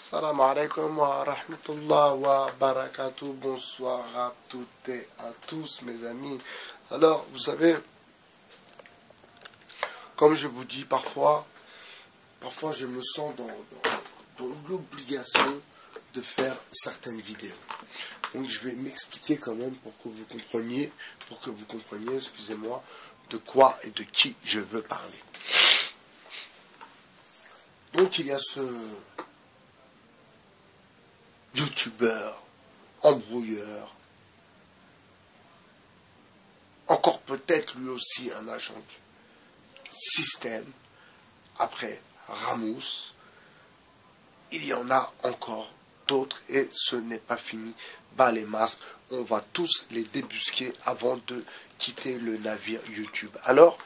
Salam alaikum wa rahmatullah wa barakatuh. Bonsoir à toutes et à tous, mes amis. Alors, vous savez, comme je vous dis parfois je me sens dans l'obligation de faire certaines vidéos. Donc je vais m'expliquer quand même pour que vous compreniez, excusez-moi, de quoi et de qui je veux parler. Donc il y a ce youtubeur, embrouilleur, encore peut-être lui aussi un agent du système, après Ramos, il y en a encore d'autres et ce n'est pas fini. Bas les masques, on va tous les débusquer avant de quitter le navire YouTube. Alors,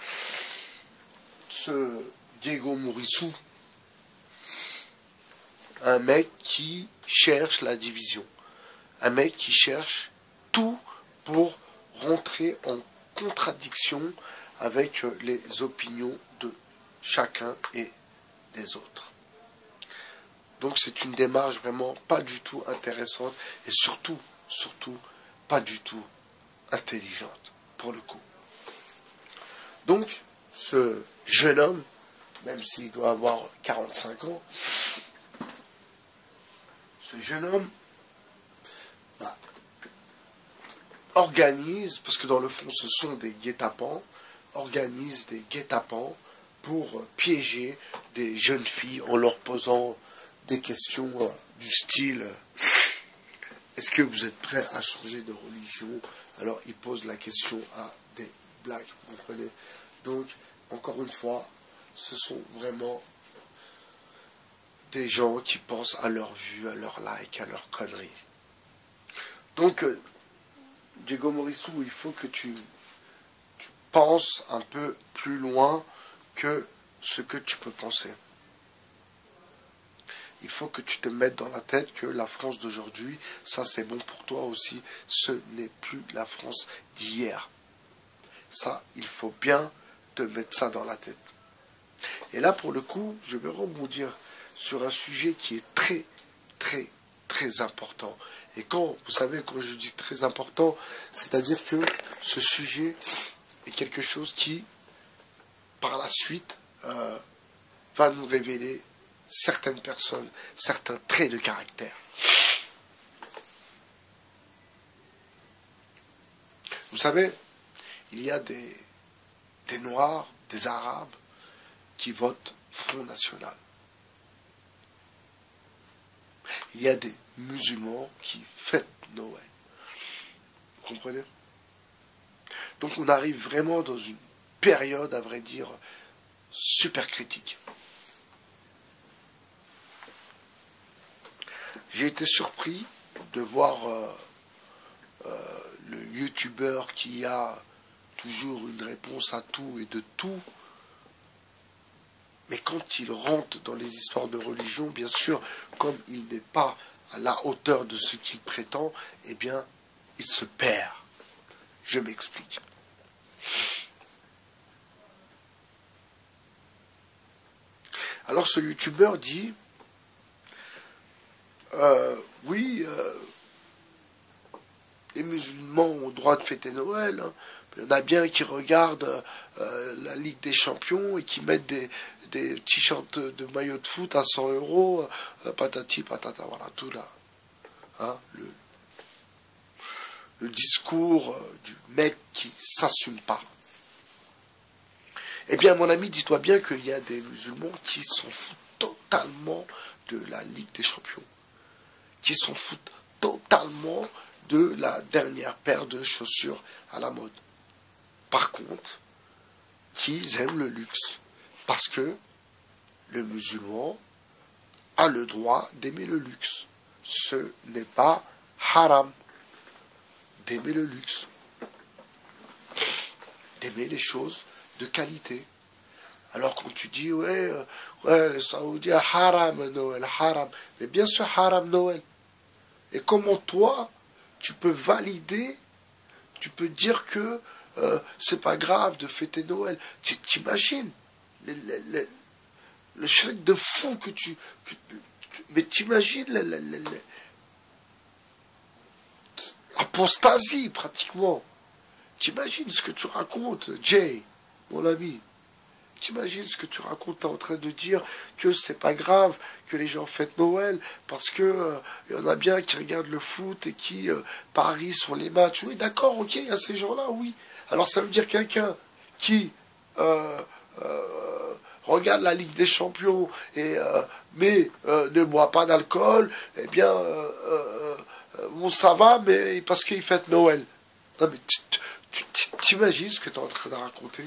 ce Diego Mourissou, un mec qui cherche la division, un mec qui cherche tout pour rentrer en contradiction avec les opinions de chacun et des autres. Donc c'est une démarche vraiment pas du tout intéressante et surtout pas du tout intelligente pour le coup. Donc ce jeune homme, même s'il doit avoir 45 ans, ce jeune homme organise, parce que dans le fond ce sont des guet-apens, organise des guet-apens pour piéger des jeunes filles en leur posant des questions du style est-ce que vous êtes prêts à changer de religion? Alors il pose la question à des blagues, vous comprenez? Donc encore une fois, ce sont vraiment des gens qui pensent à leur vue, à leur like, à leur connerie. Donc Diego Mourissou, il faut que tu penses un peu plus loin que ce que tu peux penser. Il faut que tu te mettes dans la tête que la France d'aujourd'hui, ça c'est bon pour toi aussi, ce n'est plus la France d'hier. Ça, il faut bien te mettre ça dans la tête. Et là, pour le coup, je vais rebondir sur un sujet qui est très important. Et quand, vous savez, quand je dis très important, c'est-à-dire que ce sujet est quelque chose qui, par la suite, va nous révéler certaines personnes, certains traits de caractère. Vous savez, il y a des Noirs, des Arabes qui votent Front National. Il y a des musulmans qui fêtent Noël. Vous comprenez? Donc on arrive vraiment dans une période, à vrai dire, super critique. J'ai été surpris de voir le youtubeur qui a toujours une réponse à tout et de tout. Mais quand il rentre dans les histoires de religion, bien sûr, comme il n'est pas à la hauteur de ce qu'il prétend, eh bien, il se perd. Je m'explique. Alors ce youtubeur dit, oui, les musulmans ont le droit de fêter Noël, hein. Il y en a bien qui regardent la Ligue des Champions et qui mettent des t-shirts de maillot de foot à 100 €, patati patata, voilà, tout là. Hein, le discours du mec qui s'assume pas. Eh bien, mon ami, dis-toi bien qu'il y a des musulmans qui s'en foutent totalement de la Ligue des Champions, qui s'en foutent totalement de la dernière paire de chaussures à la mode. Par contre, qu'ils aiment le luxe, parce que le musulman a le droit d'aimer le luxe. Ce n'est pas haram d'aimer le luxe, d'aimer les choses de qualité. Alors quand tu dis, ouais, les Saoudiens, haram Noël, haram, mais bien sûr haram Noël. Et comment toi, tu peux valider, tu peux dire que c'est pas grave de fêter Noël. Tu t'imagines le shirk de fou que Mais t'imagines l'apostasie, pratiquement. T'imagines ce que tu racontes, Jay, mon ami. T'imagines ce que tu racontes, t'es en train de dire que c'est pas grave que les gens fêtent Noël, parce que y en a bien qui regardent le foot et qui parient sur les matchs. Oui, d'accord, ok, il y a ces gens-là, oui. Alors ça veut dire quelqu'un qui regarde la Ligue des Champions mais ne boit pas d'alcool, eh bien bon ça va, mais parce qu'il fête Noël. Non mais t'imagines ce que tu es en train de raconter?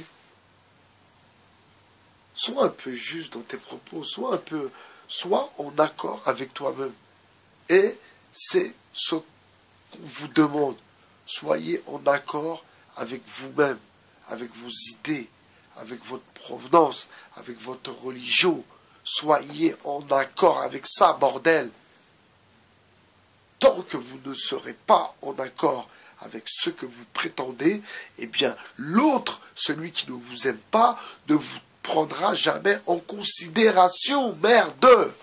Sois un peu juste dans tes propos, sois en accord avec toi-même. Et c'est ce qu'on vous demande. Soyez en accord avec vous-même, avec vos idées, avec votre provenance, avec votre religion. Soyez en accord avec ça, bordel. Tant que vous ne serez pas en accord avec ce que vous prétendez, eh bien, l'autre, celui qui ne vous aime pas, ne vous prendra jamais en considération, merde.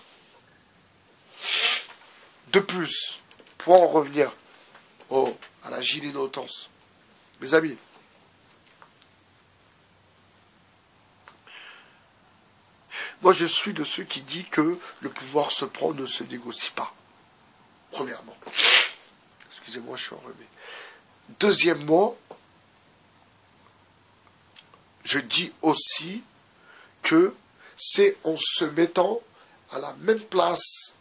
De plus, pour en revenir à la gynénotence, mes amis, moi je suis de ceux qui disent que le pouvoir se prend, ne se négocie pas. Premièrement. Excusez-moi, je suis enrhumé. Deuxièmement, je dis aussi que c'est en se mettant à la même place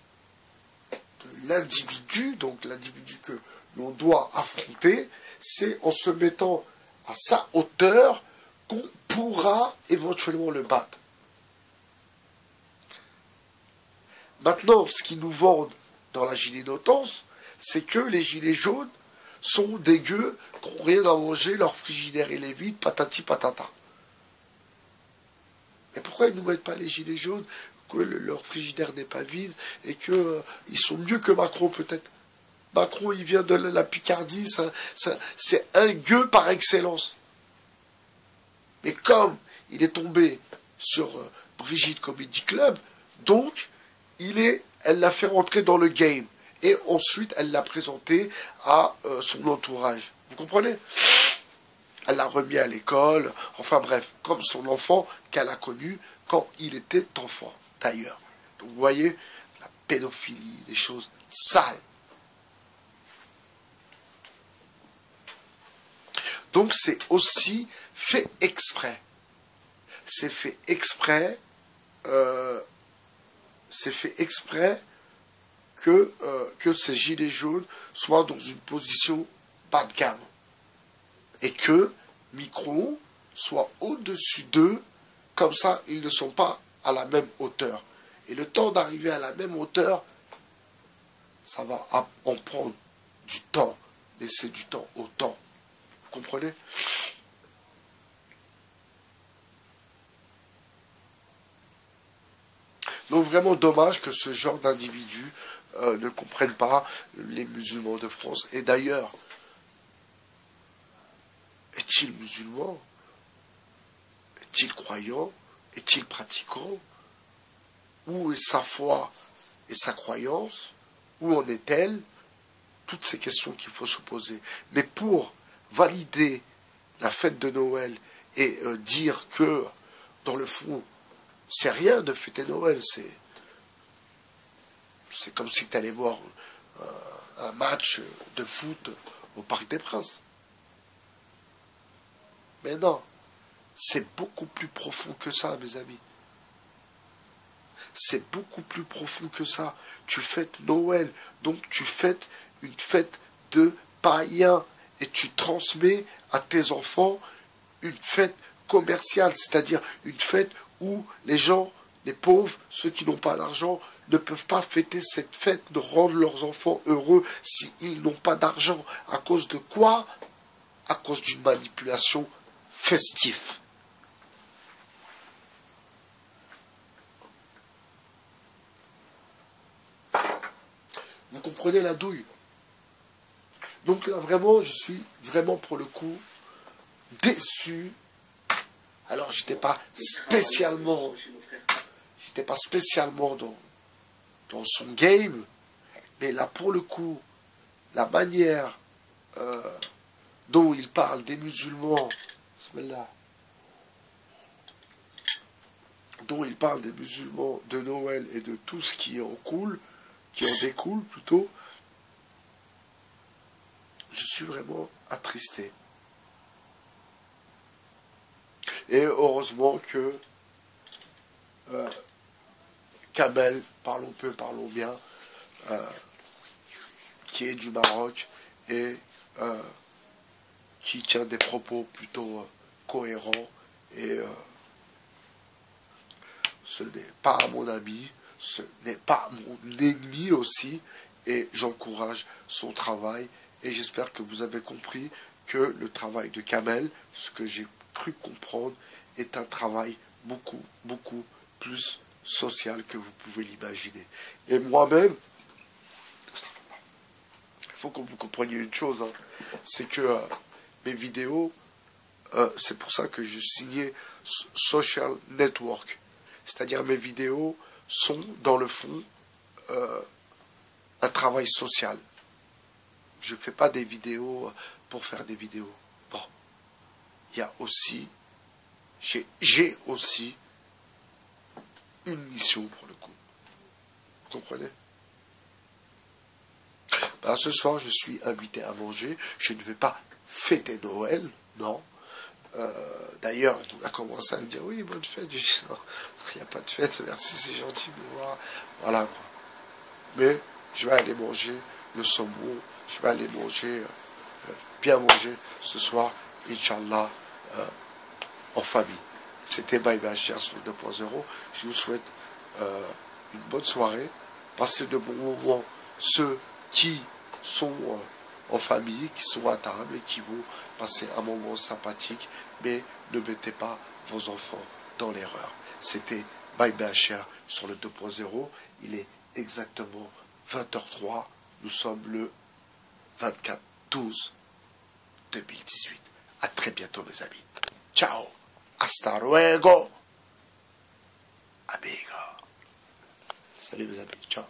de l'individu, donc l'individu que l'on doit affronter, c'est en se mettant à sa hauteur qu'on pourra éventuellement le battre. Maintenant, ce qu'ils nous vendent dans la gynénotence, c'est que les gilets jaunes sont des gueux qui n'ont rien à manger, leur frigidaire il est vide, patati patata. Mais pourquoi ils ne nous mettent pas les gilets jaunes, que leur frigidaire n'est pas vide, et qu'ils sont mieux que Macron peut-être? Macron, il vient de la Picardie, c'est un gueux par excellence. Mais comme il est tombé sur Brigitte Comedy Club, donc elle l'a fait rentrer dans le game. Et ensuite, elle l'a présenté à son entourage. Vous comprenez? Elle l'a remis à l'école, enfin bref, comme son enfant qu'elle a connu quand il était enfant, d'ailleurs. Donc vous voyez, la pédophilie, des choses sales. Donc c'est aussi fait exprès. C'est fait exprès, que ces gilets jaunes soient dans une position bas de gamme. Et que Micron soit au-dessus d'eux, comme ça ils ne sont pas à la même hauteur. Et le temps d'arriver à la même hauteur, ça va en prendre du temps. Laisser du temps au temps. Vous comprenez? Donc vraiment dommage que ce genre d'individus ne comprennent pas les musulmans de France. Et d'ailleurs, est-il musulman? Est-il croyant? Est-il pratiquant? Où est sa foi et sa croyance? Où en est-elle? Toutes ces questions qu'il faut se poser. Mais pour valider la fête de Noël et dire que, dans le fond, c'est rien de fêter Noël, c'est comme si tu allais voir un match de foot au Parc des Princes. Mais non, c'est beaucoup plus profond que ça, mes amis. C'est beaucoup plus profond que ça. Tu fêtes Noël, donc tu fêtes une fête de païens et tu transmets à tes enfants une fête commerciale, c'est-à-dire une fête où les gens, les pauvres, ceux qui n'ont pas d'argent, ne peuvent pas fêter cette fête, de rendre leurs enfants heureux s'ils n'ont pas d'argent. À cause de quoi? À cause d'une manipulation festive. Vous comprenez la douille? Donc là, vraiment, je suis vraiment pour le coup déçu. Alors, j'étais pas spécialement dans dans son game, mais là pour le coup, la manière dont il parle des musulmans, dont il parle des musulmans, de Noël et de tout ce qui en découle plutôt, je suis vraiment attristé. Et heureusement que Kamel, parlons peu, parlons bien, qui est du Maroc et qui tient des propos plutôt cohérents et ce n'est pas mon ami, ce n'est pas mon ennemi aussi, et j'encourage son travail et j'espère que vous avez compris que le travail de Kamel, ce que j'ai cru comprendre, est un travail beaucoup, beaucoup plus social que vous pouvez l'imaginer. Et moi-même, il faut que vous compreniez une chose, hein, c'est que mes vidéos, c'est pour ça que je signais Social Network. C'est-à-dire mes vidéos sont, dans le fond, un travail social. Je ne fais pas des vidéos pour faire des vidéos. Non. Il y a aussi, j'ai aussi une mission pour le coup. Vous comprenez? Ben, ce soir, je suis invité à manger. Je ne vais pas fêter Noël, non. D'ailleurs, on a commencé à me dire, oui, bonne fête. Je dis, non, il n'y a pas de fête, merci, c'est gentil de me voir. Voilà, quoi. Mais je vais aller manger le saumon, je vais aller manger, bien manger ce soir, Inch'Allah, en famille. C'était Bye Bye Cher sur le 2.0. Je vous souhaite une bonne soirée. Passez de bons moments, ceux qui sont en famille, qui sont à table et qui vont passer un moment sympathique, mais ne mettez pas vos enfants dans l'erreur. C'était Bye Bye Cher sur le 2.0. Il est exactement 20h03. Nous sommes le 24/12/2018. À très bientôt, mes amis. Ciao. Hasta luego. Amigo. Salut, mes amis. Ciao.